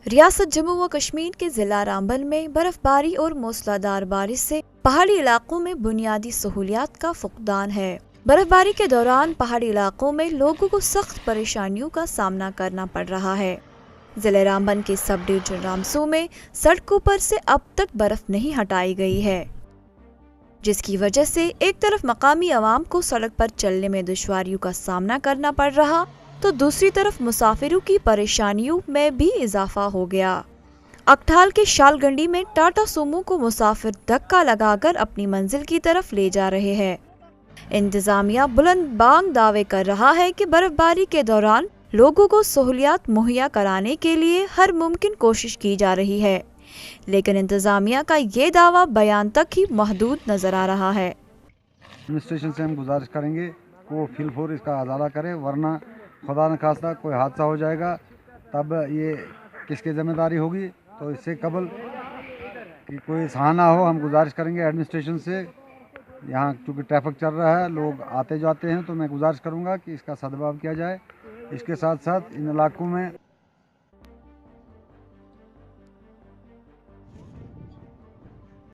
रियासत जम्मू व कश्मीर के जिला रामबन में बर्फबारी और मूसलाधार बारिश से पहाड़ी इलाकों में बुनियादी सहूलियात का फुकदान है। बर्फबारी के दौरान पहाड़ी इलाकों में लोगों को सख्त परेशानियों का सामना करना पड़ रहा है। जिले रामबन के सब डिवीजन रामसू में सड़कों पर से अब तक बर्फ नहीं हटाई गई है, जिसकी वजह से एक तरफ मकामी आवाम को सड़क पर चलने में दुश्वारियों का सामना करना पड़ रहा, तो दूसरी तरफ मुसाफिरों की परेशानियों में भी इजाफा हो गया। अकठाल के शालगंडी में टाटा सूमो को मुसाफिर धक्का लगाकर अपनी मंजिल की तरफ ले जा रहे हैं। इंतजामिया बुलंद बांग दावे कर रहा है कि बर्फबारी के दौरान लोगों को सहूलियात मुहैया कराने के लिए हर मुमकिन कोशिश की जा रही है, लेकिन इंतजामिया का ये दावा बयान तक ही महदूद नजर आ रहा है। एडमिनिस्ट्रेशन से हम गुजारिश करेंगे कि वो फिलफोर इसका अजाला करे, वरना खुदा न खास्ता कोई हादसा हो जाएगा, तब ये किसकी जिम्मेदारी होगी। तो इससे कबल कि कोई सहाना हो, हम गुजारिश करेंगे एडमिनिस्ट्रेशन से। यहाँ चूँकि ट्रैफिक चल रहा है, लोग आते जाते हैं, तो मैं गुजारिश करूँगा कि इसका सदुपयोग किया जाए। इसके साथ साथ इन इलाकों में